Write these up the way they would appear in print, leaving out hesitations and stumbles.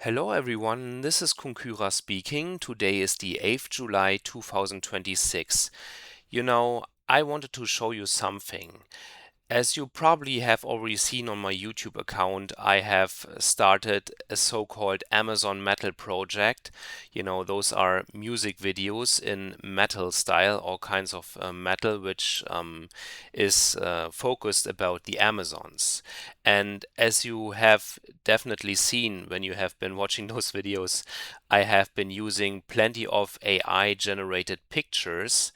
Hello everyone, this is Kunkura speaking. Today is the 8th July 2026. I wanted to show you something. As you probably have already seen on my YouTube account, I have started a so-called Amazon Metal project. Those are music videos in metal style, all kinds of metal, which is focused about the Amazons. And as you have definitely seen when you have been watching those videos, I have been using plenty of AI generated pictures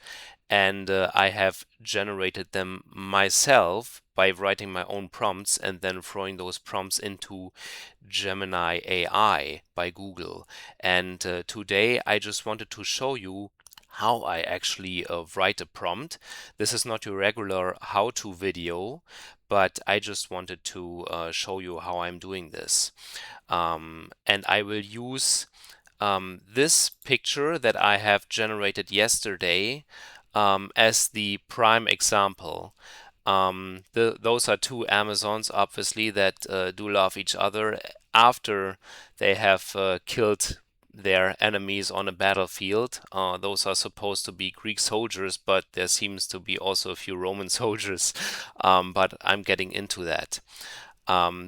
and I have generated them myself by writing my own prompts and then throwing those prompts into Gemini AI by Google. And today I just wanted to show you how I actually write a prompt. This is not your regular how-to video, but I just wanted to show you how I'm doing this. And I will use this picture that I have generated yesterday as the prime example. Those are two Amazons, obviously, that do love each other after they have killed their enemies on a battlefield. Those are supposed to be Greek soldiers, but there seems to be also a few Roman soldiers. But I'm getting into that.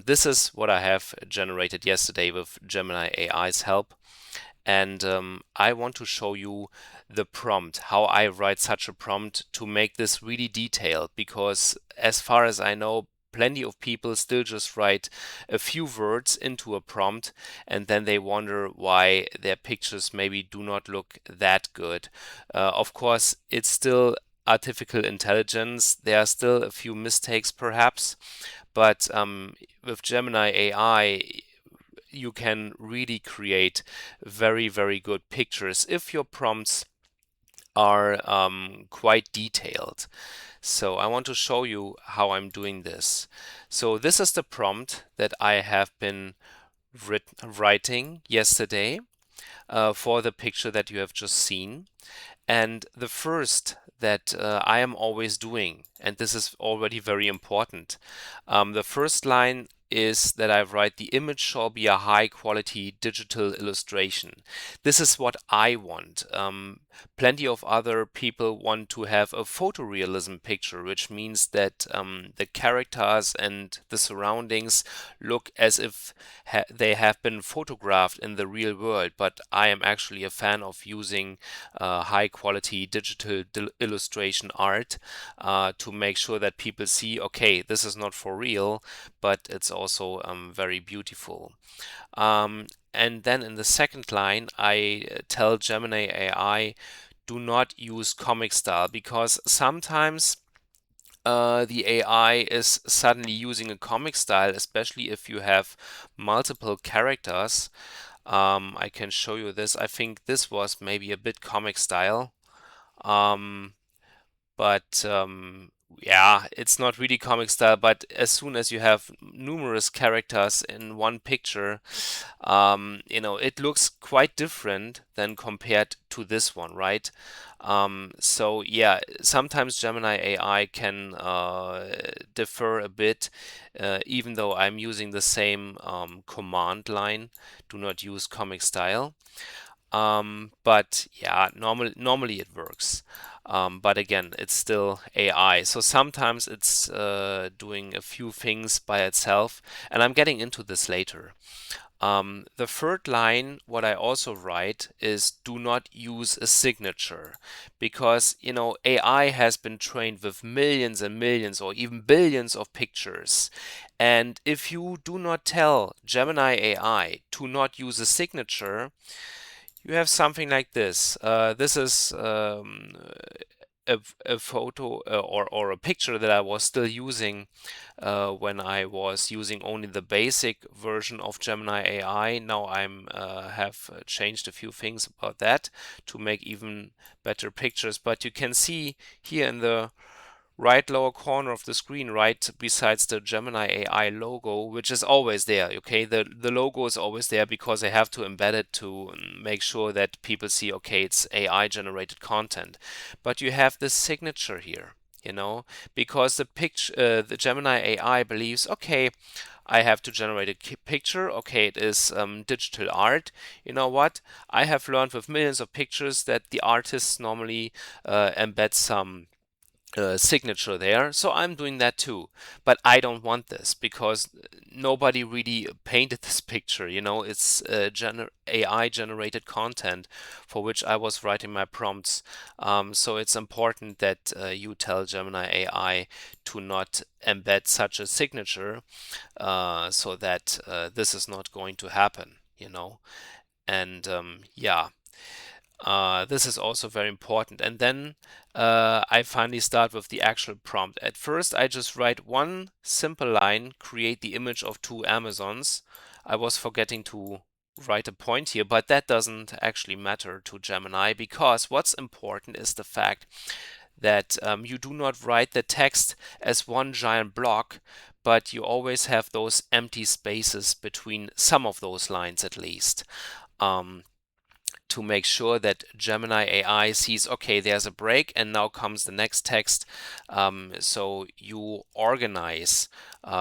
This is what I have generated yesterday with Gemini AI's help. And I want to show you the prompt, how I write such a prompt to make this really detailed, because as far as I know, plenty of people still just write a few words into a prompt and then they wonder why their pictures maybe do not look that good. Of course, it's still artificial intelligence. There are still a few mistakes perhaps, but with Gemini AI, you can really create very, very good pictures if your prompts are quite detailed. So I want to show you how I'm doing this. So this is the prompt that I have been writing yesterday for the picture that you have just seen. And the first that I am always doing, and this is already very important, the first line is that I write the image shall be a high quality digital illustration. This is what I want. Plenty of other people want to have a photorealism picture, which means that the characters and the surroundings look as if they have been photographed in the real world. But I am actually a fan of using high quality digital illustration art to make sure that people see, okay, this is not for real, but it's also very beautiful. And then in the second line, I tell Gemini AI, do not use comic style, because sometimes the AI is suddenly using a comic style, especially if you have multiple characters. I can show you this. I think this was maybe a bit comic style. Um, but yeah, it's not really comic style, but as soon as you have numerous characters in one picture, it looks quite different than compared to this one, right? So yeah, sometimes Gemini AI can differ a bit, even though I'm using the same command line, do not use comic style. But yeah, normally it works. But again, it's still AI. So sometimes it's doing a few things by itself, and I'm getting into this later. The third line, what I also write is do not use a signature, because AI has been trained with millions and millions or even billions of pictures. And if you do not tell Gemini AI to not use a signature, you have something like this. This is a photo or a picture that I was still using when I was using only the basic version of Gemini AI. Now I'm have changed a few things about that to make even better pictures. But you can see here in the right lower corner of the screen, right besides the Gemini AI logo, which is always there, okay? The logo is always there because I have to embed it to make sure that people see, okay, it's AI generated content. But you have this signature here, because the Gemini AI believes, okay, I have to generate a picture. Okay, it is digital art. You know what? I have learned with millions of pictures that the artists normally embed some signature there. So I'm doing that too. But I don't want this because nobody really painted this picture. It's AI generated content for which I was writing my prompts. So it's important that you tell Gemini AI to not embed such a signature so that this is not going to happen. And yeah. This is also very important. And then I finally start with the actual prompt. At first, I just write one simple line, create the image of two Amazons. I was forgetting to write a point here, but that doesn't actually matter to Gemini because what's important is the fact that you do not write the text as one giant block, but you always have those empty spaces between some of those lines at least. To make sure that Gemini AI sees, okay, there's a break and now comes the next text. So you organize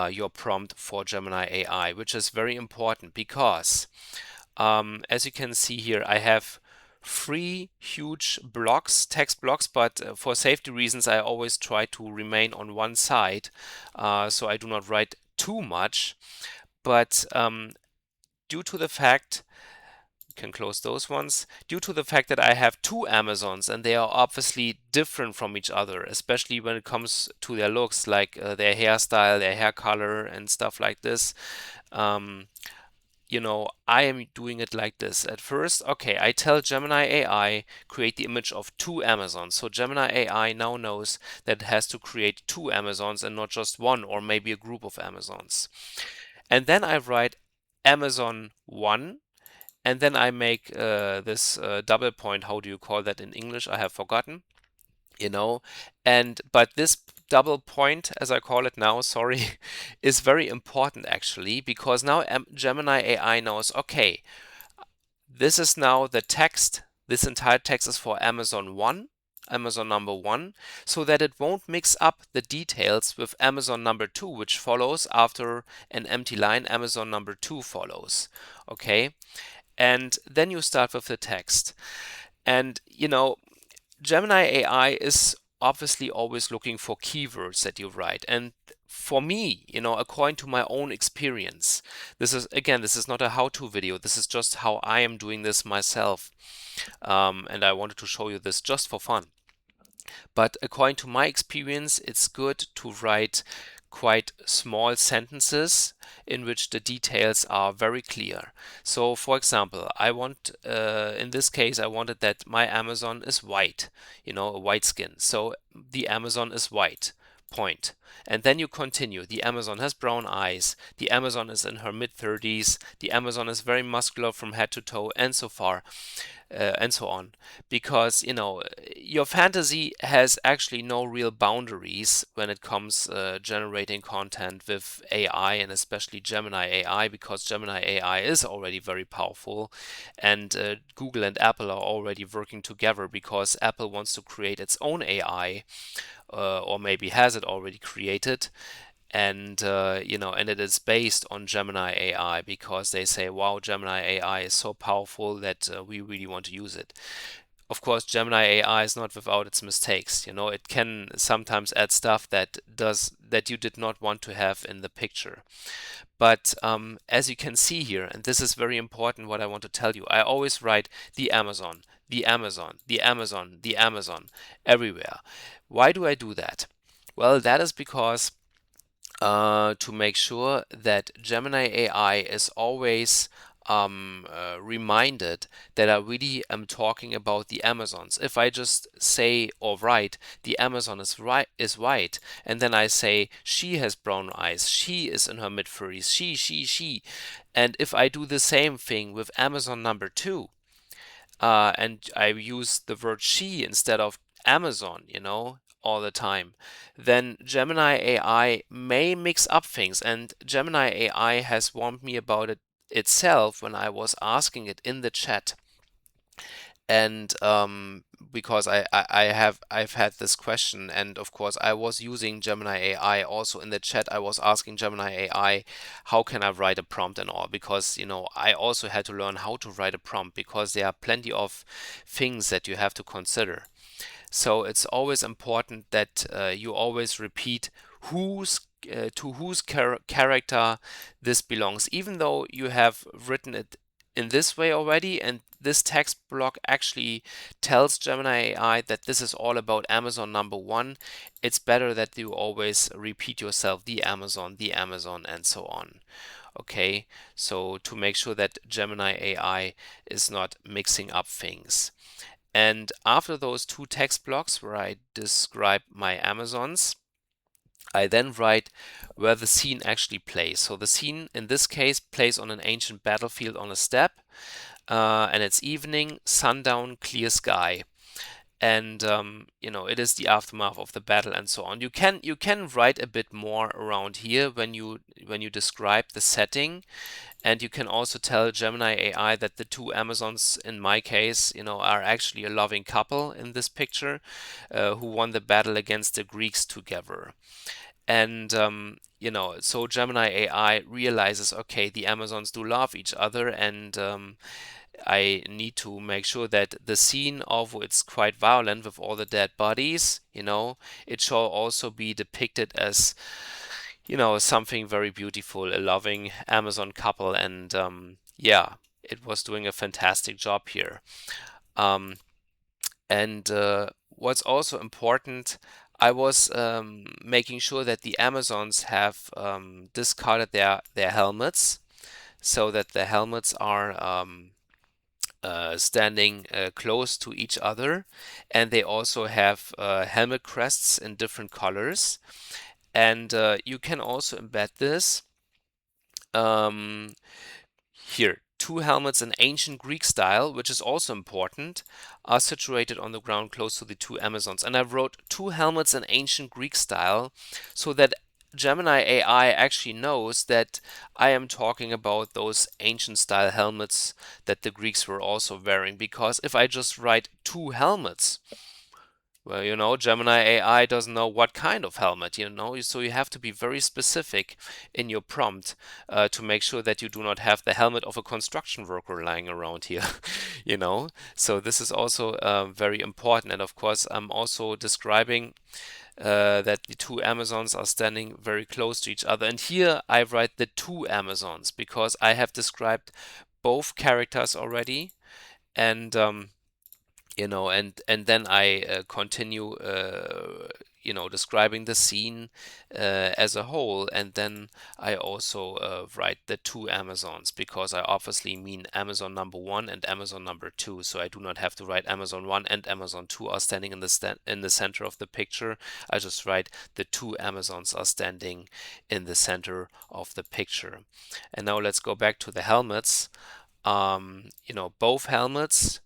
your prompt for Gemini AI, which is very important because as you can see here, I have three huge blocks, text blocks, but for safety reasons, I always try to remain on one side so I do not write too much. But due to the fact can close those ones. Due to the fact that I have two Amazons and they are obviously different from each other, especially when it comes to their looks, like their hairstyle, their hair color, and stuff like this. Um, I am doing it like this. At first, okay, I tell Gemini AI create the image of two Amazons. So Gemini AI now knows that it has to create two Amazons and not just one or maybe a group of Amazons. And then I write Amazon 1 and then I make this double point. How do you call that in English? I have forgotten. You know, but this double point, as I call it now, sorry, is very important actually because now Gemini AI knows. Okay, this is now the text. This entire text is for Amazon 1. Amazon number 1, so that it won't mix up the details with Amazon number 2, which follows after an empty line. Amazon number 2 follows. Okay, and then you start with the text. And Gemini AI is obviously always looking for keywords that you write. And for me, according to my own experience, this is not a how-to video. This is just how I am doing this myself. And I wanted to show you this just for fun. But according to my experience, it's good to write quite small sentences in which the details are very clear. So, for example, in this case, I wanted that my Amazon is white, a white skin. So the Amazon is white, point. And then you continue. The Amazon has brown eyes. The Amazon is in her mid-30s. The Amazon is very muscular from head to toe, and so far. And so on, because your fantasy has actually no real boundaries when it comes generating content with AI and especially Gemini AI, because Gemini AI is already very powerful, and Google and Apple are already working together because Apple wants to create its own AI, or maybe has it already created, and and it is based on Gemini AI because they say, wow, Gemini AI is so powerful that we really want to use it. Of course, Gemini AI is not without its mistakes. It can sometimes add stuff that you did not want to have in the picture. But as you can see here, and this is very important what I want to tell you, I always write the Amazon, the Amazon, the Amazon, the Amazon everywhere. Why do I do that? Well, that is because to make sure that Gemini AI is always reminded that I really am talking about the Amazons. If I just say or write the Amazon is white, and then I say she has brown eyes, she is in her mid-30s, she, and if I do the same thing with Amazon number 2, and I use the word she instead of Amazon, all the time, then Gemini AI may mix up things. And Gemini AI has warned me about it itself when I was asking it in the chat. And because I've had this question, and of course I was using Gemini AI also in the chat. I was asking Gemini AI, how can I write a prompt and all, because I also had to learn how to write a prompt, because there are plenty of things that you have to consider. So it's always important that you always repeat whose to whose character this belongs, even though you have written it in this way already, and this text block actually tells Gemini AI that this is all about Amazon number one. It's better that you always repeat yourself the Amazon, and so on. Okay, so to make sure that Gemini AI is not mixing up things. And after those two text blocks where I describe my Amazons, I then write where the scene actually plays. So the scene in this case plays on an ancient battlefield on a steppe, and it's evening, sundown, clear sky. And it is the aftermath of the battle and so on. You can write a bit more around here when you describe the setting, and you can also tell Gemini AI that the two Amazons, in my case, are actually a loving couple in this picture, who won the battle against the Greeks together. And so Gemini AI realizes, okay, the Amazons do love each other, and I need to make sure that the scene, although it's quite violent with all the dead bodies, it shall also be depicted as something very beautiful, a loving Amazon couple. And yeah, it was doing a fantastic job here. Um, and what's also important, I was making sure that the Amazons have discarded their helmets, so that the helmets are standing close to each other, and they also have helmet crests in different colors. And you can also embed this um, here. Two helmets in ancient Greek style, which is also important, are situated on the ground close to the two Amazons. And I wrote two helmets in ancient Greek style so that Gemini AI actually knows that I am talking about those ancient style helmets that the Greeks were also wearing. Because if I just write two helmets, well, Gemini AI doesn't know what kind of helmet, so you have to be very specific in your prompt to make sure that you do not have the helmet of a construction worker lying around here, you know. So this is also very important. And of course, I'm also describing that the two Amazons are standing very close to each other. And here I write the two Amazons because I have described both characters already. And and then I continue describing the scene as a whole, and then I also write the two Amazons, because I obviously mean Amazon number one and Amazon number two, so I do not have to write Amazon one and Amazon two are standing in the center of the picture. I just write the two Amazons are standing in the center of the picture. And now let's go back to the helmets. Both helmets,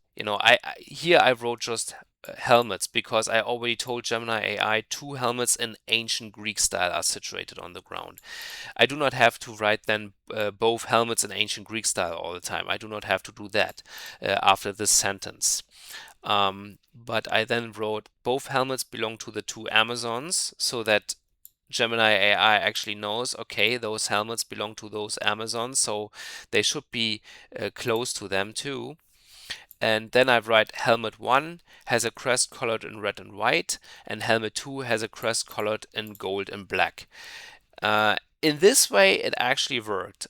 here I wrote just helmets, because I already told Gemini AI two helmets in ancient Greek style are situated on the ground. I do not have to write then both helmets in ancient Greek style all the time. I do not have to do that after this sentence. But I then wrote both helmets belong to the two Amazons, so that Gemini AI actually knows, okay, those helmets belong to those Amazons, so they should be close to them too. And then I write helmet 1 has a crest colored in red and white, and helmet 2 has a crest colored in gold and black. In this way, it actually worked.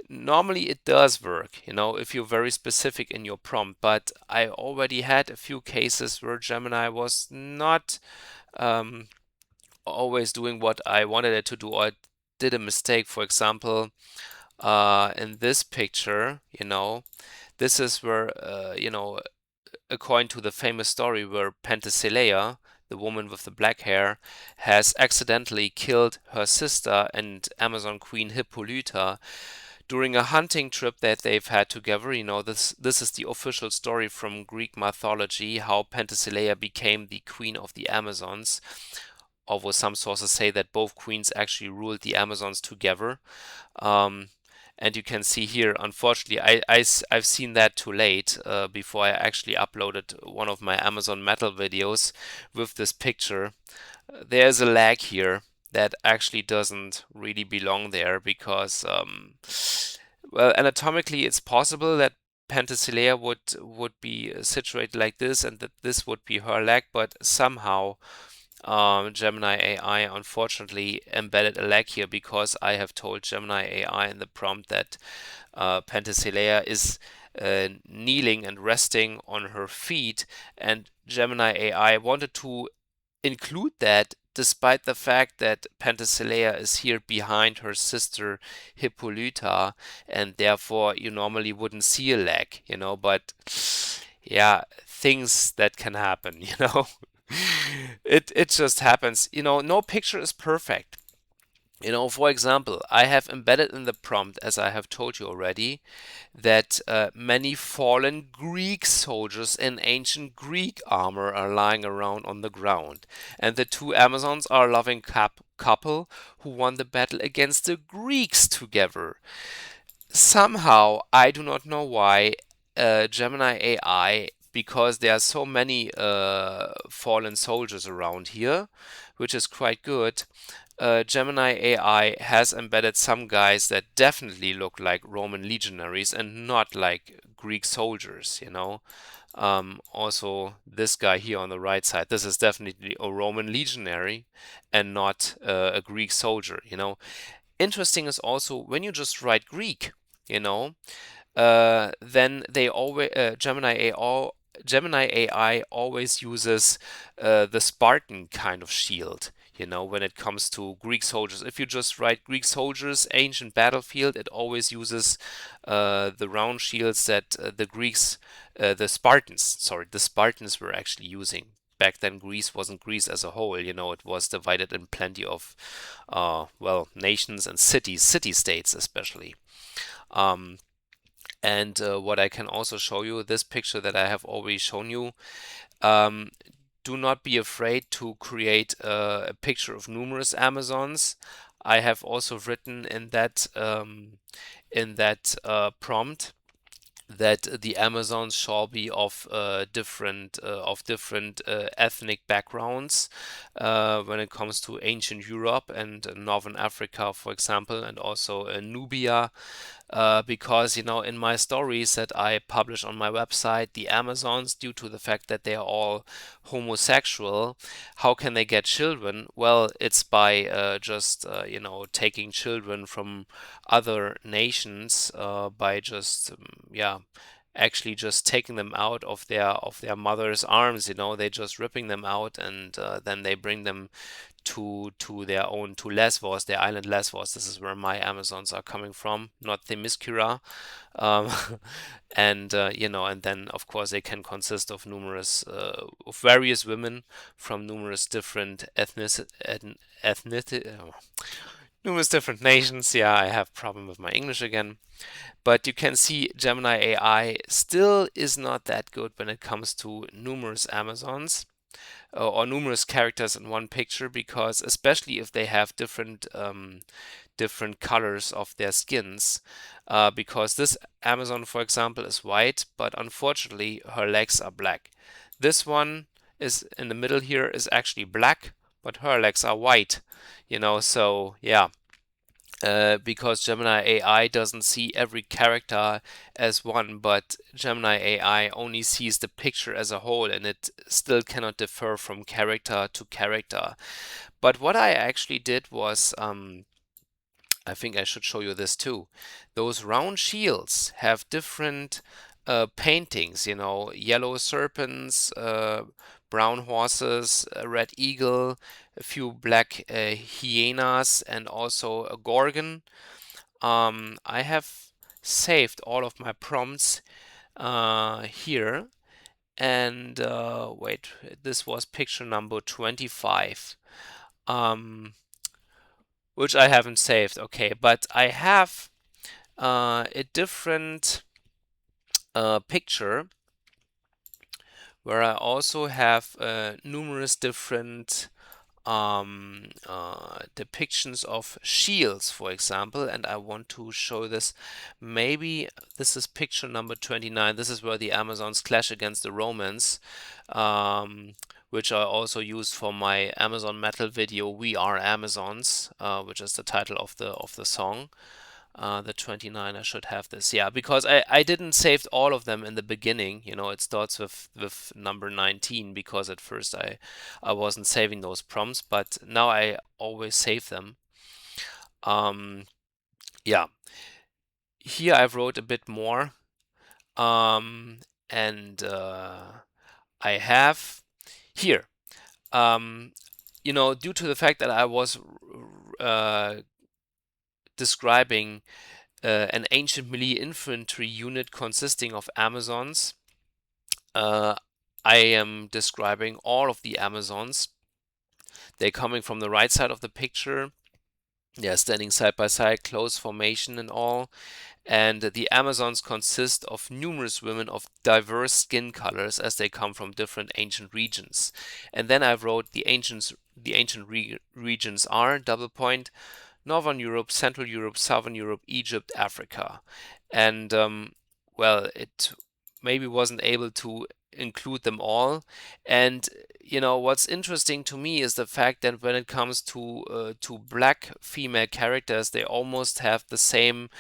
Normally, it does work, if you're very specific in your prompt, but I already had a few cases where Gemini was not always doing what I wanted it to do, or did a mistake. For example, in this picture, this is where, according to the famous story where Penthesilea, the woman with the black hair, has accidentally killed her sister and Amazon queen Hippolyta during a hunting trip that they've had together. This is the official story from Greek mythology, how Penthesilea became the queen of the Amazons, although some sources say that both queens actually ruled the Amazons together. Um, And you can see here, unfortunately, I've seen that too late before I actually uploaded one of my Amazon Metal videos with this picture. There's a lag here that actually doesn't really belong there because, well, anatomically it's possible that Penthesilea would be situated like this and that this would be her leg, but somehow Gemini AI unfortunately embedded a lag here because I have told Gemini AI in the prompt that Penthesilea is kneeling and resting on her feet, and Gemini AI wanted to include that despite the fact that Penthesilea is here behind her sister Hippolyta, and therefore you normally wouldn't see a leg, but yeah, things that can happen, It just happens. No picture is perfect. For example, I have embedded in the prompt, as I have told you already, that many fallen Greek soldiers in ancient Greek armor are lying around on the ground. And the two Amazons are a loving couple who won the battle against the Greeks together. Somehow, I do not know why, Gemini AI, because there are so many fallen soldiers around here, which is quite good. Gemini AI has embedded some guys that definitely look like Roman legionaries and not like Greek soldiers. Also, this guy here on the right side, this is definitely a Roman legionary and not a Greek soldier. Interesting is also when you just write Greek, you know, then they always Gemini AI always uses the Spartan kind of shield. When it comes to Greek soldiers, if you just write Greek soldiers, ancient battlefield, it always uses the round shields that the Spartans were actually using. Back then, Greece wasn't Greece as a whole. It was divided in plenty of, well, nations and cities, city-states especially. Um, and what I can also show you, this picture that I have already shown you, um, do not be afraid to create a picture of numerous Amazons. I have also written in that prompt that the Amazons shall be of different ethnic backgrounds when it comes to ancient Europe and Northern Africa, for example, and also Nubia, because in my stories that I publish on my website, the Amazons, due to the fact that they are all homosexual, how can they get children? Well, it's by just taking children from other nations by just yeah, actually just taking them out of their mother's arms. They just ripping them out, and then they bring them to their own, to Lesbos, their island Lesbos. This is where my Amazons are coming from, not Themyscira. Um, and then of course they can consist of of various women from numerous different numerous different nations. Yeah, I have problem with my English again. But you can see Gemini AI still is not that good when it comes to numerous Amazons or numerous characters in one picture, because especially if they have different colors of their skins, because this Amazon, for example, is white, but unfortunately her legs are black. This one is in the middle here is actually black, but her legs are white. So yeah, because Gemini AI doesn't see every character as one, but Gemini AI only sees the picture as a whole, and it still cannot differ from character to character. But what I actually did was, I think I should show you this too. Those round shields have different paintings, yellow serpents, brown horses, a red eagle, a few black hyenas, and also a gorgon. I have saved all of my prompts here, and wait, this was picture number 25. Which I haven't saved. Okay, but I have a different picture where I also have numerous different depictions of shields, for example, and I want to show this. Maybe this is picture number 29. This is where the Amazons clash against the Romans, um, which I also used for my Amazon Metal video, We Are Amazons, which is the title of the song. The 29, I should have this. Yeah, because I didn't save all of them in the beginning. You know, it starts with number 19 because at first I wasn't saving those prompts, but now I always save them. Um, yeah, here I wrote a bit more. Um, and I have here, um, you know, due to the fact that I was describing an ancient melee infantry unit consisting of Amazons. I am describing all of the Amazons. They're coming from the right side of the picture. They're standing side by side, close formation and all. And the Amazons consist of numerous women of diverse skin colors as they come from different ancient regions. And then I wrote the ancient regions are double point Northern Europe, Central Europe, Southern Europe, Egypt, Africa. And well, it maybe wasn't able to include them all. And you know what's interesting to me is the fact that when it comes to black female characters, they almost have the same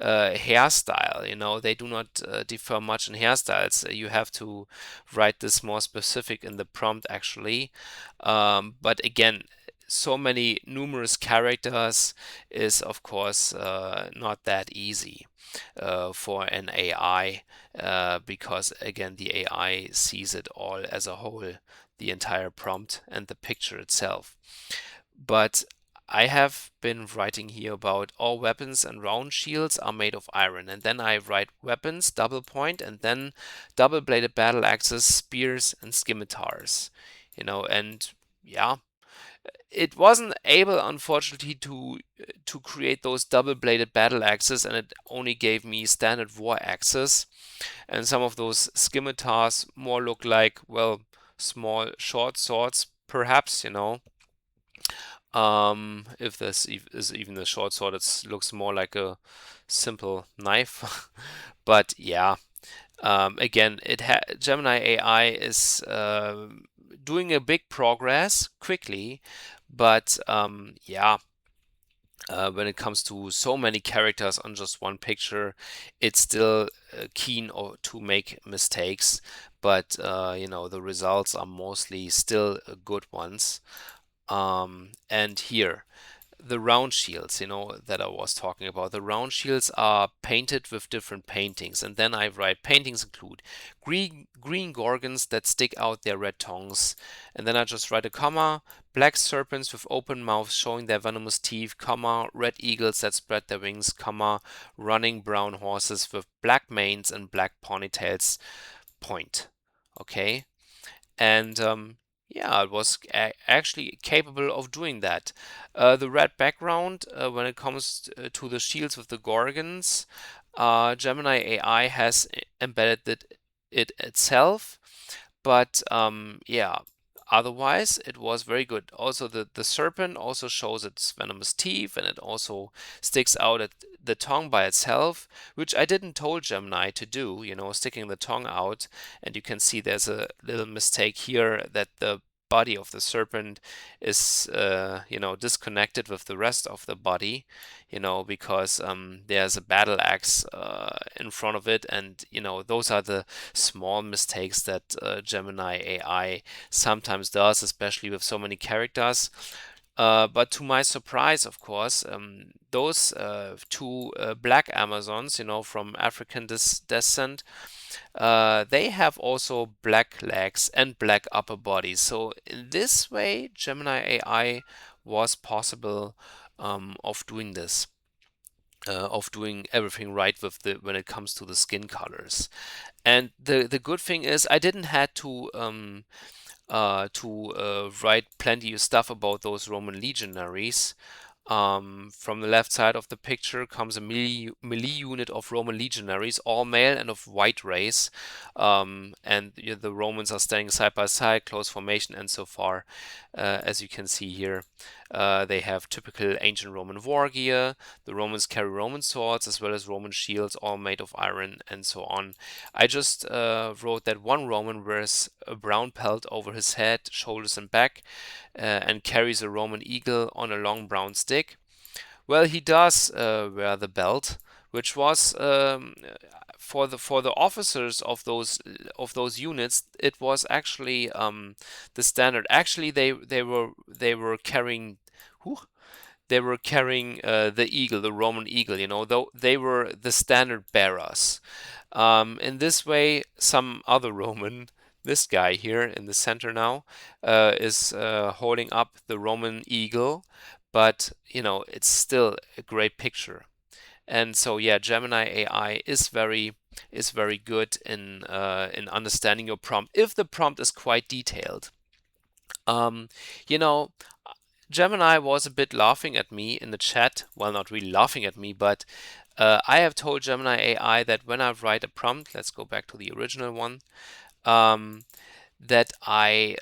hairstyle. You know, they do not differ much in hairstyles. You have to write this more specific in the prompt actually. But again, so many numerous characters is of course not that easy for an AI because again the AI sees it all as a whole, the entire prompt and the picture itself. But I have been writing here about all weapons and round shields are made of iron, and then I write weapons, double point, and then double-bladed battle axes, spears, and scimitars. You know, and yeah, it wasn't able, unfortunately, to create those double-bladed battle axes, and it only gave me standard war axes. And some of those scimitars more look like, well, small short swords, perhaps, you know. If this is even a short sword, it looks more like a simple knife. But yeah, again, Gemini AI is doing a big progress quickly, but yeah, when it comes to so many characters on just one picture, it's still keen to make mistakes, but you know, the results are mostly still good ones. And here, the round shields, you know, that I was talking about. The round shields are painted with different paintings. And then I write paintings include green gorgons that stick out their red tongues. And then I just write a comma, black serpents with open mouths showing their venomous teeth, comma, red eagles that spread their wings, comma, running brown horses with black manes and black ponytails, point. Okay? And yeah, it was actually capable of doing that. The red background, when it comes to the shields with the Gorgons, Gemini AI has embedded it itself, but yeah, otherwise it was very good. Also, the serpent also shows its venomous teeth, and it also sticks out at the tongue by itself, which I didn't told Gemini to do, you know, sticking the tongue out. And you can see there's a little mistake here that the body of the serpent is, you know, disconnected with the rest of the body, you know, because there's a battle axe in front of it, and you know, those are the small mistakes that Gemini AI sometimes does, especially with so many characters. But to my surprise, of course, those two black Amazons, you know, from African descent, they have also black legs and black upper bodies. So in this way, Gemini AI was possible of doing this. Of doing everything right with when it comes to the skin colors. And the good thing is I didn't had to write plenty of stuff about those Roman legionaries. From the left side of the picture comes a melee unit of Roman legionaries, all male and of white race. And the Romans are standing side by side, close formation, and so far, as you can see here, they have typical ancient Roman war gear. The Romans carry Roman swords as well as Roman shields, all made of iron, and so on. I just wrote that one Roman wears a brown pelt over his head, shoulders, and back, and carries a Roman eagle on a long brown stick. Well, he does wear the belt, which was for the officers of those units. It was actually the standard. Actually, they were carrying. Whew, they were carrying the eagle, the Roman eagle, though they were the standard bearers. In this way, some other Roman, this guy here in the center now, is holding up the Roman eagle, but it's still a great picture. And so yeah, Gemini AI is very good in understanding your prompt if the prompt is quite detailed. Um, you know, Gemini was a bit laughing at me in the chat. Well, not really laughing at me, but I have told Gemini AI that when I write a prompt, let's go back to the original one, um, that I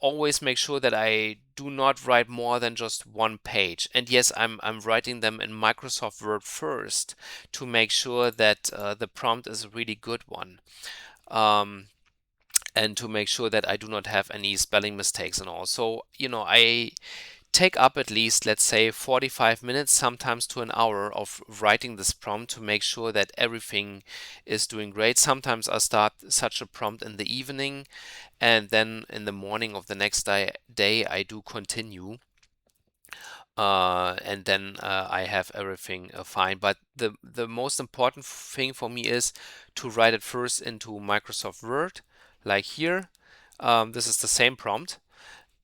always make sure that I do not write more than just one page. And yes, I'm writing them in Microsoft Word first to make sure that the prompt is a really good one. And to make sure that I do not have any spelling mistakes and all. So, I take up at least, let's say, 45 minutes, sometimes to an hour of writing this prompt to make sure that everything is doing great. Sometimes I start such a prompt in the evening, and then in the morning of the next day I do continue. And then I have everything fine. But the most important thing for me is to write it first into Microsoft Word, like here. This is the same prompt,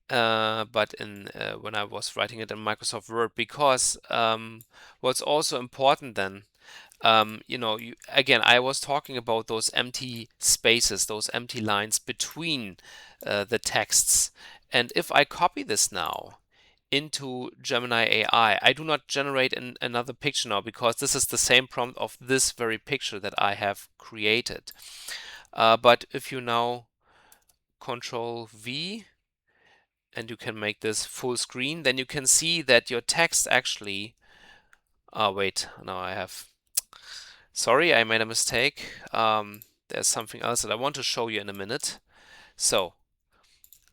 but when I was writing it in Microsoft Word, because what's also important then, again, I was talking about those empty spaces, those empty lines between the texts. And if I copy this now into Gemini AI, I do not generate another picture now because this is the same prompt of this very picture that I have created. But if you now Control V, and you can make this full screen, then you can see that your text actually, wait, now sorry, I made a mistake. There's something else that I want to show you in a minute. So,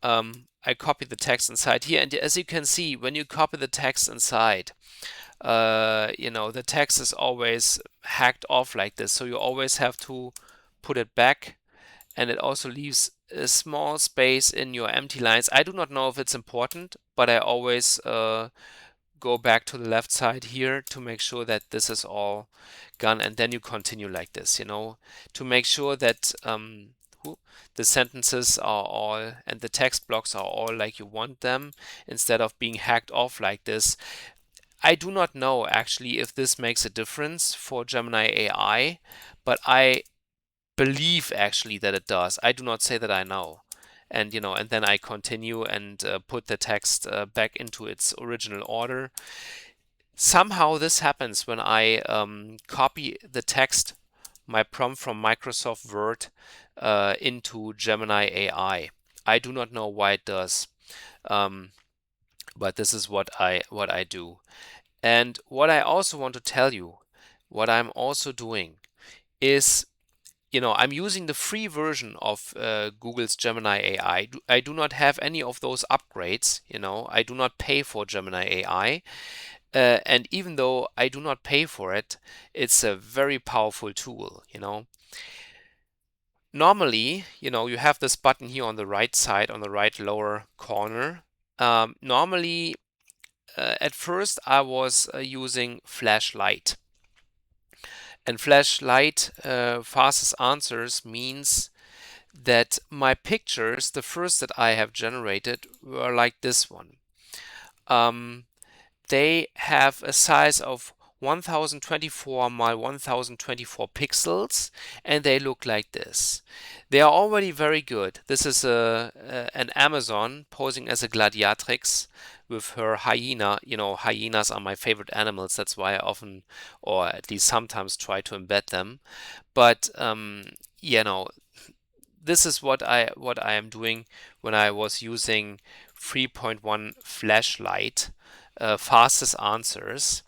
I copy the text inside here, and as you can see, when you copy the text inside, the text is always hacked off like this, so you always have to put it back, and it also leaves a small space in your empty lines. I do not know if it's important, but I always go back to the left side here to make sure that this is all gone, and then you continue like this, to make sure that the sentences are all and the text blocks are all like you want them, instead of being hacked off like this. I do not know actually if this makes a difference for Gemini AI, but I believe actually that it does. I do not say that I know. And and then I continue and put the text back into its original order. Somehow this happens when I copy the text, my prompt from Microsoft Word, into Gemini AI. I do not know why it does, but this is what I do. And what I also want to tell you, what I'm also doing is, I'm using the free version of Google's Gemini AI. I do not have any of those upgrades. I do not pay for Gemini AI. And even though I do not pay for it, it's a very powerful tool. Normally, you have this button here on the right side, on the right lower corner. Normally, at first I was using flashlight. And flashlight fastest answers means that my pictures, the first that I have generated, were like this one. They have a size of 1024 by 1024 pixels, and they look like this. They are already very good. This is an Amazon posing as a gladiatrix with her hyena. You know, hyenas are my favorite animals. That's why I often, or at least sometimes, try to embed them. But you know, this is what I am doing when I was using 3.1 flashlight, fastest answers.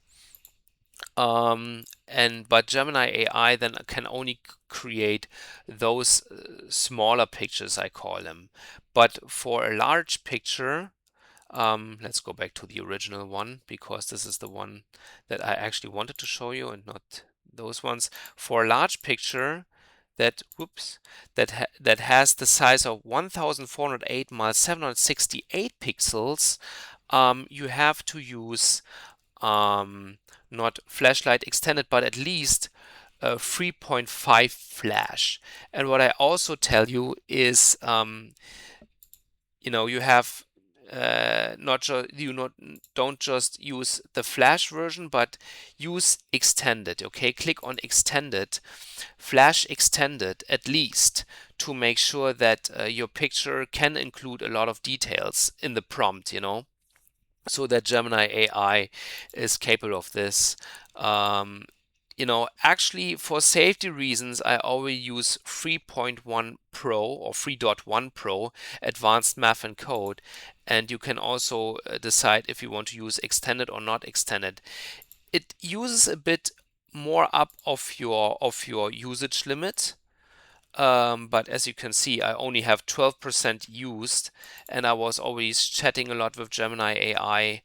But Gemini AI then can only create those smaller pictures, I call them. But for a large picture, let's go back to the original one because this is the one that I actually wanted to show you and not those ones. For a large picture that, whoops, that has the size of 1408 by 768 pixels, you have to use not flashlight extended, but at least 3.5 flash. And what I also tell you is, you have not just don't just use the flash version, but use extended. Okay, click on extended, flash extended at least, to make sure that your picture can include a lot of details in the prompt. So that Gemini AI is capable of this. Actually, for safety reasons, I always use 3.1 Pro or 3.1 Pro Advanced Math and Code, and you can also decide if you want to use extended or not extended. It uses a bit more up of your usage limit. But as you can see, I only have 12% used, and I was always chatting a lot with Gemini AI.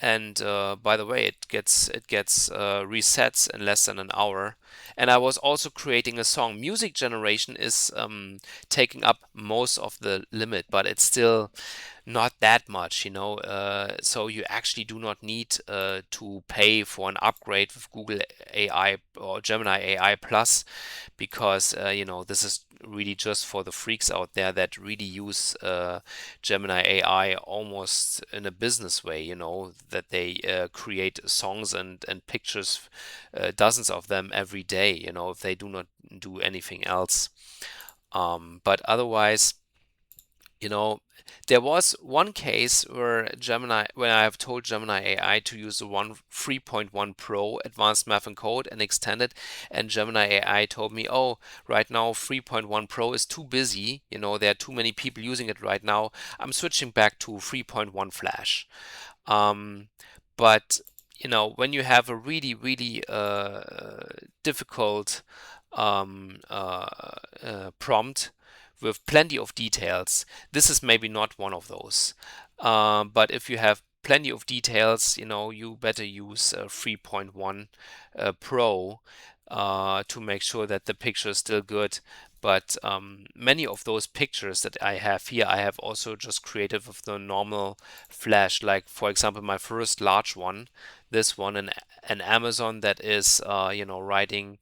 And by the way, it gets resets in less than an hour. And I was also creating a song. Music generation is taking up most of the limit, but it's still not that much. So you actually do not need to pay for an upgrade with Google AI or Gemini AI Plus, because this is really just for the freaks out there that really use Gemini AI almost in a business way. That they create songs and pictures, dozens of them every day. If they do not do anything else. But otherwise, you know, there was one case where when I have told Gemini AI to use the 3.1 Pro Advanced Math and Code and extended, and Gemini AI told me, oh, right now 3.1 Pro is too busy. There are too many people using it right now. I'm switching back to 3.1 Flash. But when you have a really, really difficult prompt with plenty of details, this is maybe not one of those. But if you have plenty of details, you better use 3.1 Pro to make sure that the picture is still good. But many of those pictures that I have here, I have also just created with the normal flash. Like, for example, my first large one, this one, an Amazon that is, riding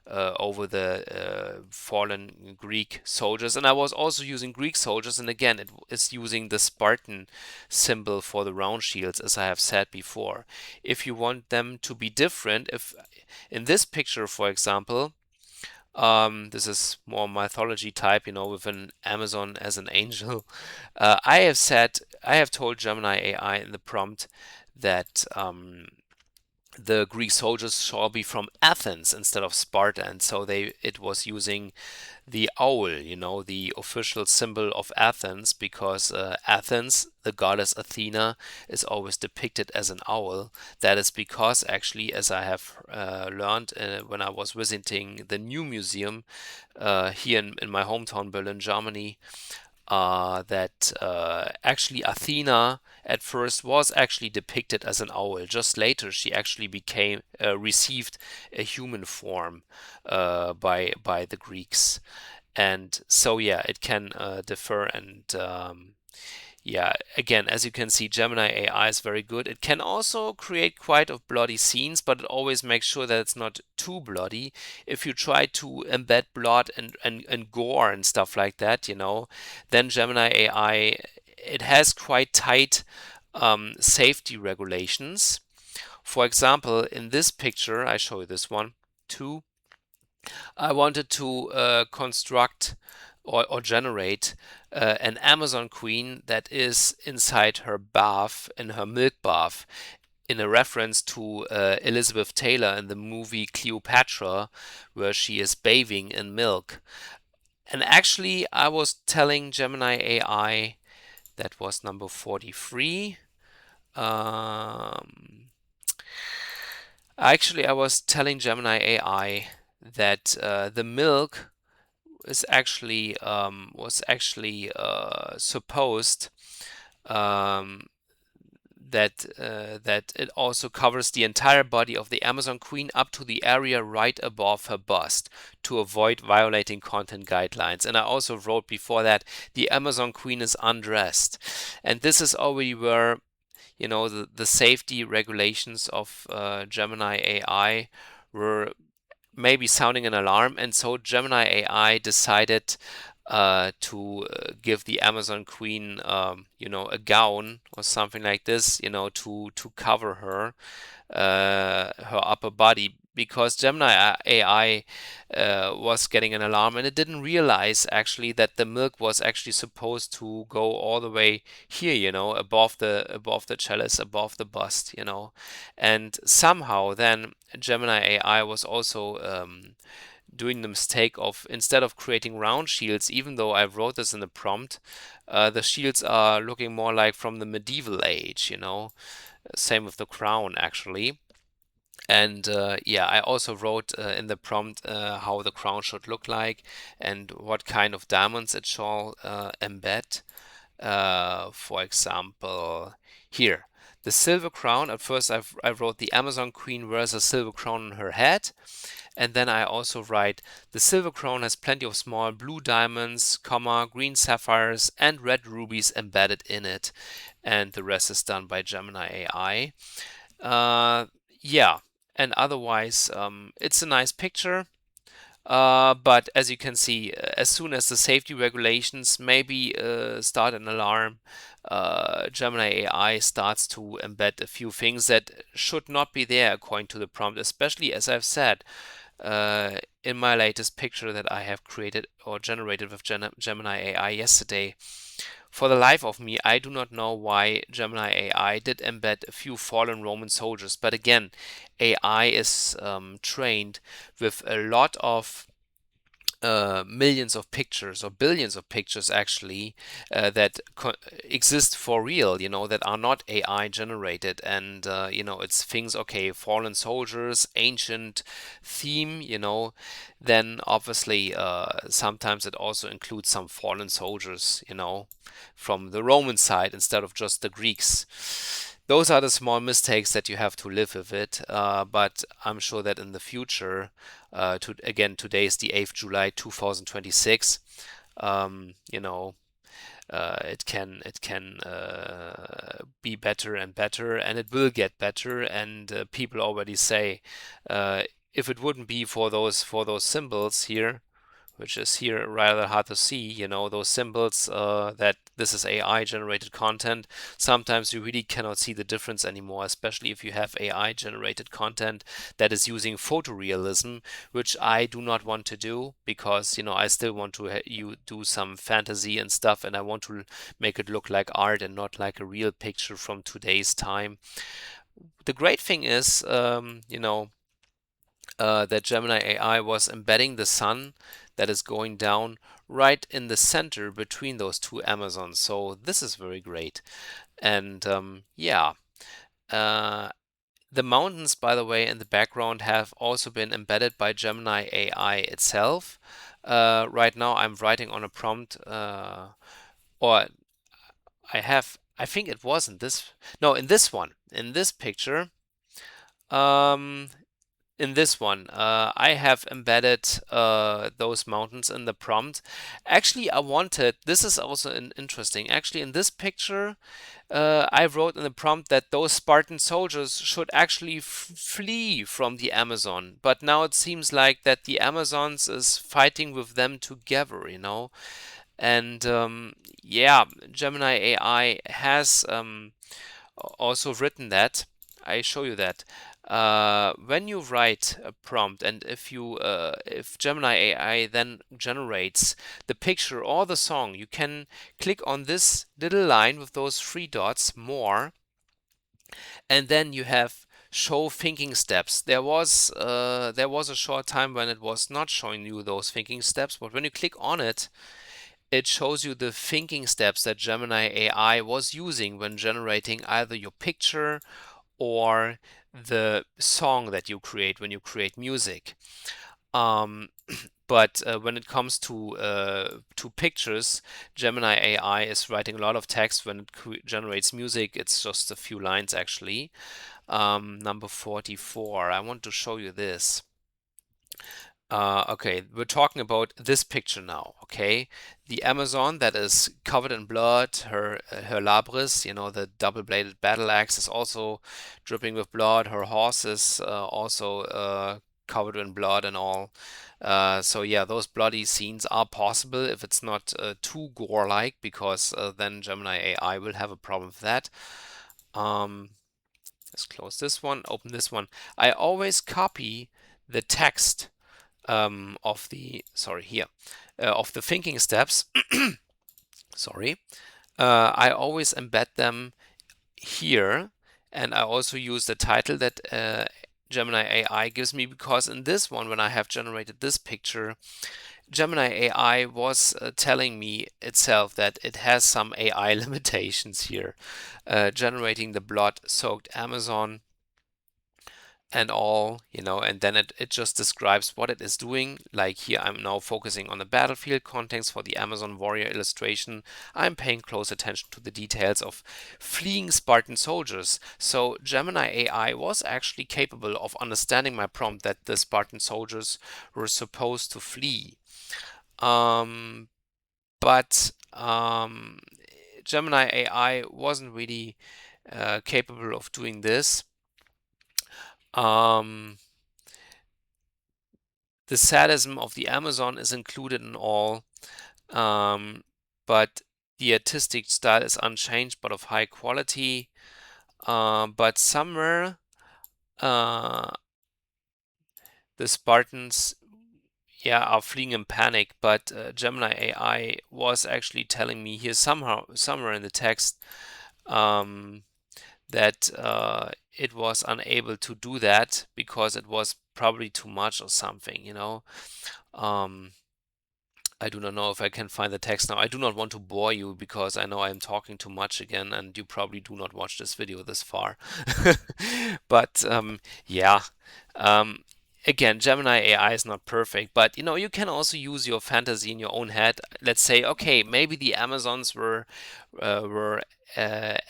over the fallen Greek soldiers. And I was also using Greek soldiers, and again, it is using the Spartan symbol for the round shields, as I have said before. If you want them to be different, if in this picture, for example, this is more mythology type, with an Amazon as an angel. I have told Gemini AI in the prompt that the Greek soldiers shall be from Athens instead of Sparta, and so it was using the owl, the official symbol of Athens, because Athens, the goddess Athena, is always depicted as an owl. That is because, actually, as I have learned when I was visiting the new museum here in my hometown Berlin, Germany, that actually Athena at first was actually depicted as an owl. Just later, she actually received a human form by the Greeks, and so yeah, it can differ. And yeah, again, as you can see, Gemini AI is very good. It can also create quite of bloody scenes, but it always makes sure that it's not too bloody. If you try to embed blood and gore and stuff like that, then Gemini AI, it has quite tight safety regulations For example, in this picture, I show you this one too. I wanted to construct or generate an Amazon queen that is inside her bath, in her milk bath, in a reference to Elizabeth Taylor in the movie Cleopatra, where she is bathing in milk. And actually, I was telling Gemini AI, that was number 43. Um, Actually, I was telling Gemini AI that the milk is actually was actually supposed um, that it also covers the entire body of the Amazon Queen up to the area right above her bust to avoid violating content guidelines. And I also wrote before that the Amazon Queen is undressed, and this is already where the safety regulations of Gemini AI were maybe sounding an alarm, and so Gemini AI decided to give the Amazon Queen, a gown or something like this, to cover her upper body, because Gemini AI was getting an alarm, and it didn't realize actually that the milk was actually supposed to go all the way here, above the chalice, above the bust, and somehow then Gemini AI was also doing the mistake of, instead of creating round shields, even though I wrote this in the prompt, the shields are looking more like from the medieval age, same with the crown actually. And yeah, I also wrote in the prompt how the crown should look like and what kind of diamonds it shall embed. For example, here, the silver crown. At first, I wrote the Amazon Queen wears a silver crown on her head. And then I also write, the silver crown has plenty of small blue diamonds, comma, green sapphires, and red rubies embedded in it. And the rest is done by Gemini AI. Uh, yeah, and otherwise, it's a nice picture. But as you can see, as soon as the safety regulations maybe start an alarm, Gemini AI starts to embed a few things that should not be there according to the prompt, especially as I've said in my latest picture that I have created or generated with Gemini AI yesterday. For the life of me, I do not know why Gemini AI did embed a few fallen Roman soldiers. But again, AI is trained with a lot of millions of pictures or billions of pictures actually that exist for real, that are not AI generated. And, it's things, okay, fallen soldiers, ancient theme, then obviously sometimes it also includes some fallen soldiers, from the Roman side instead of just the Greeks. Those are the small mistakes that you have to live with it, but I'm sure that in the future, again, today is the 8th July 2026. It can be better and better, and it will get better. And people already say, if it wouldn't be for those symbols here, which is here rather hard to see, those symbols that this is AI generated content. Sometimes you really cannot see the difference anymore, especially if you have AI generated content that is using photorealism, which I do not want to do, because, I still want to you do some fantasy and stuff, and I want to make it look like art and not like a real picture from today's time. The great thing is, that Gemini AI was embedding the sun that is going down right in the center between those two Amazons. So this is very great. And yeah, uh, the mountains, by the way, in the background have also been embedded by Gemini AI itself. Right now, I'm writing on a prompt, or I think it was in this, no, in this one, in this picture. Um, in this one, I have embedded those mountains in the prompt. Actually, this is also interesting. Actually, in this picture, I wrote in the prompt that those Spartan soldiers should actually flee from the Amazon. But now it seems like that the Amazons is fighting with them together, And yeah, Gemini AI has also written that. I show you that when you write a prompt, and if Gemini AI then generates the picture or the song, you can click on this little line with those three dots, more, and then you have show thinking steps. There was a short time when it was not showing you those thinking steps, but when you click on it, it shows you the thinking steps that Gemini AI was using when generating either your picture or the song that you create when you create music. Um, but when it comes to pictures, Gemini AI is writing a lot of text. When it generates music, it's just a few lines actually. Number 44. I want to show you this. Okay, we're talking about this picture now, okay? The Amazon that is covered in blood, her labris, the double-bladed battle axe, is also dripping with blood. Her horse is also covered in blood and all. So yeah, those bloody scenes are possible if it's not too gore-like, because then Gemini AI will have a problem with that. Let's close this one, open this one. I always copy the text of the of the thinking steps. Sorry, I always embed them here, and I also use the title that Gemini AI gives me, because in this one, when I have generated this picture, Gemini AI was telling me itself that it has some AI limitations here, generating the blood-soaked Amazon and all, and then it just describes what it is doing. Like here, I'm now focusing on the battlefield context for the Amazon warrior illustration. I'm paying close attention to the details of fleeing Spartan soldiers. So Gemini AI was actually capable of understanding my prompt that the Spartan soldiers were supposed to flee. But Gemini AI wasn't really capable of doing this. The sadism of the Amazon is included in all, but the artistic style is unchanged but of high quality. But somewhere the Spartans, are fleeing in panic. But Gemini AI was actually telling me here somewhere in the text that it was unable to do that because it was probably too much or something, I do not know if I can find the text now. I do not want to bore you because I know I'm talking too much again, and you probably do not watch this video this far. But yeah, um, again, Gemini AI is not perfect, but you can also use your fantasy in your own head. Let's say, okay, maybe the Amazons were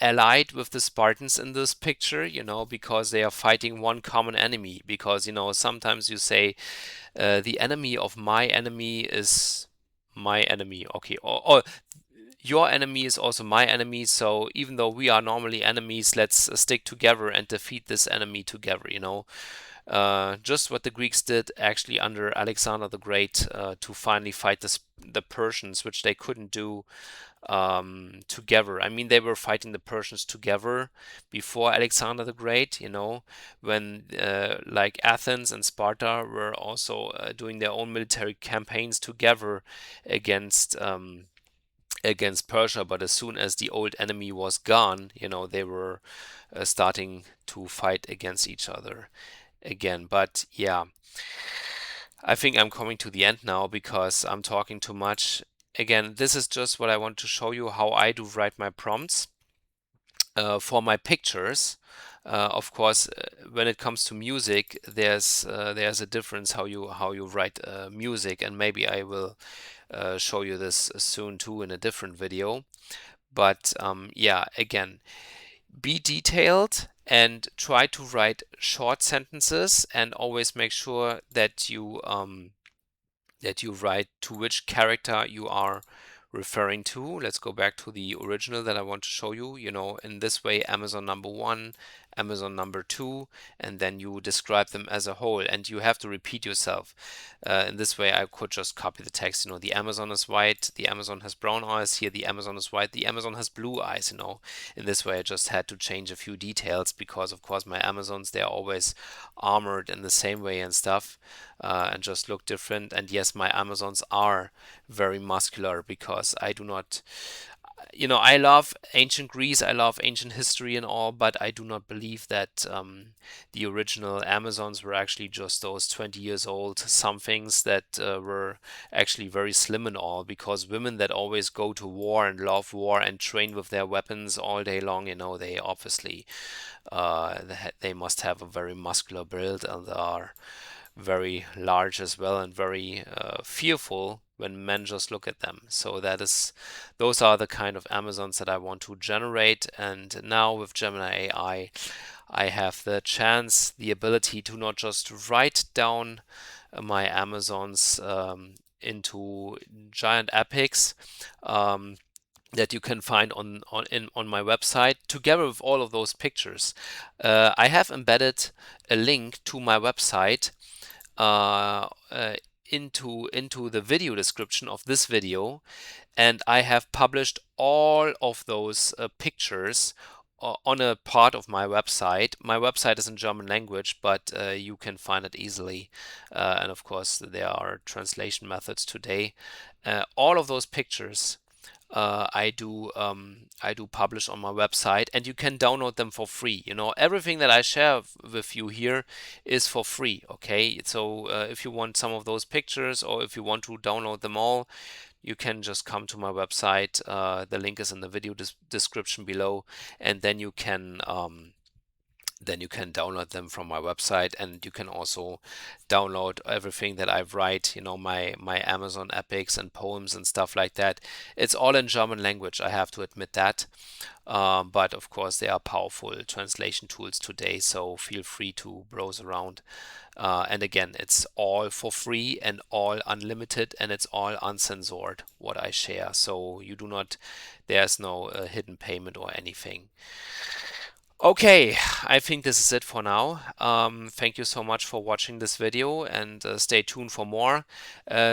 allied with the Spartans in this picture, because they are fighting one common enemy. Because sometimes you say the enemy of my enemy is my enemy. Okay, or your enemy is also my enemy. So even though we are normally enemies, let's stick together and defeat this enemy together. Just what the Greeks did actually under Alexander the Great to finally fight the Persians, which they couldn't do together. I mean, they were fighting the Persians together before Alexander the Great, when like Athens and Sparta were also doing their own military campaigns together against Persia. But as soon as the old enemy was gone, they were starting to fight against each other again. But yeah, I think I'm coming to the end now because I'm talking too much. Again, this is just what I want to show you, how I do write my prompts for my pictures. Of course, when it comes to music, there's a difference how you write music, and maybe I will show you this soon too in a different video. But yeah, again, be detailed and try to write short sentences, and always make sure that you write to which character you are referring to. Let's go back to the original that I want to show you. In this way, Amazon number 1, Amazon number 2, and then you describe them as a whole, and you have to repeat yourself. In this way, I could just copy the text. The Amazon is white, the Amazon has brown eyes. Here, the Amazon is white, the Amazon has blue eyes. In this way, I just had to change a few details because, of course, my Amazons, they're always armored in the same way and stuff, and just look different. And yes, my Amazons are very muscular because I do not, I love ancient Greece, I love ancient history and all, but I do not believe that the original Amazons were actually just those 20 years old somethings that were actually very slim and all, because women that always go to war and love war and train with their weapons all day long, they obviously they must have a very muscular build and are very large as well and very fearful when men just look at them. So those are the kind of Amazons that I want to generate. And now with Gemini AI, I have the chance, the ability to not just write down my Amazons into giant epics. That you can find on my website together with all of those pictures. I have embedded a link to my website uh, uh, into the video description of this video, and I have published all of those pictures on a part of my website. My website is in German language, but you can find it easily. And of course, there are translation methods today. All of those pictures I do publish on my website, and you can download them for free. Everything that I share with you here is for free. Okay, so if you want some of those pictures, or if you want to download them all, you can just come to my website. The link is in the video description below, and then you can download them from my website, and you can also download everything that I write, my Amazon epics and poems and stuff like that. It's all in German language, I have to admit that. But of course, there are powerful translation tools today, so feel free to browse around. And again, it's all for free and all unlimited, and it's all uncensored what I share. So there's no hidden payment or anything. Okay, I think this is it for now. Thank you so much for watching this video, and stay tuned for more.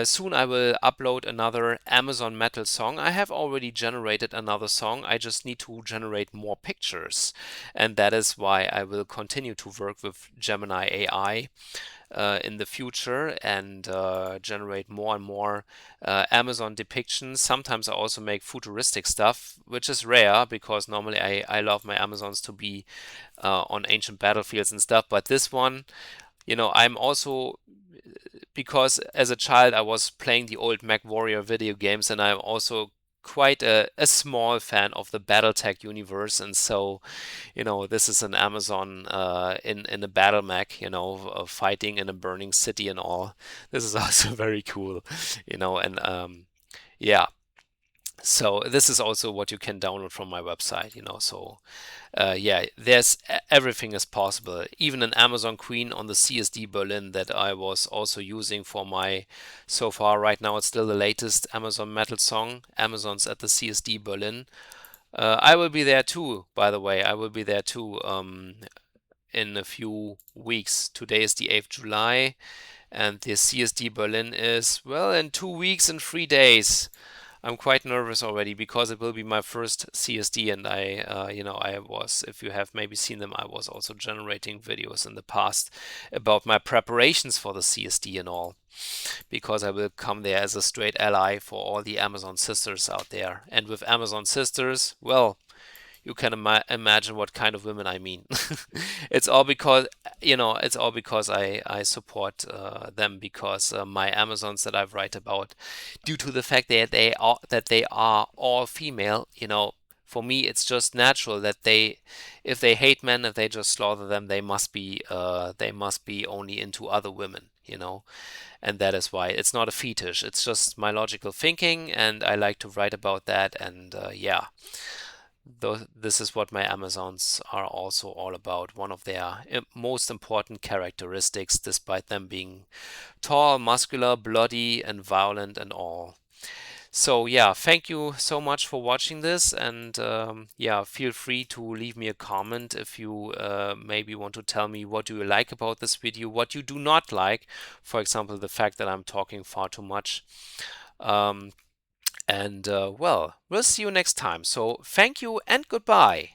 Soon I will upload another Amazon Metal song. I have already generated another song. I just need to generate more pictures, and that is why I will continue to work with Gemini AI in the future and generate more and more Amazon depictions. Sometimes I also make futuristic stuff, which is rare because normally I love my Amazons to be on ancient battlefields and stuff. But this one, I'm also, because as a child I was playing the old Mech Warrior video games, and I'm also quite a small fan of the BattleTech universe, and so this is an Amazon in a battle mech, fighting in a burning city and all. This is also very cool, and yeah. So this is also what you can download from my website, so yeah, everything is possible. Even an Amazon Queen on the CSD Berlin that I was also using for my, so far right now it's still the latest Amazon Metal song, Amazons at the CSD Berlin. I will be there too, by the way. I will be there too in a few weeks. Today is the 8th July, and the CSD Berlin is, well, in 2 weeks and 3 days. I'm quite nervous already because it will be my first CSD, and if you have maybe seen them, I was also generating videos in the past about my preparations for the CSD and all, because I will come there as a straight ally for all the Amazon sisters out there. And with Amazon sisters, well, you can imagine what kind of women I mean. It's all because I support them, because my Amazons that I write about, due to the fact that they are all female, for me it's just natural that if they hate men, if they just slaughter them, they must be only into other women, and that is why it's not a fetish. It's just my logical thinking, and I like to write about that, and yeah. This is what my Amazons are also all about. One of their most important characteristics, despite them being tall, muscular, bloody, and violent and all. So yeah, thank you so much for watching this, and yeah, feel free to leave me a comment if you maybe want to tell me what do you like about this video, what you do not like. For example, the fact that I'm talking far too much. Um, and well, we'll see you next time. So thank you and goodbye.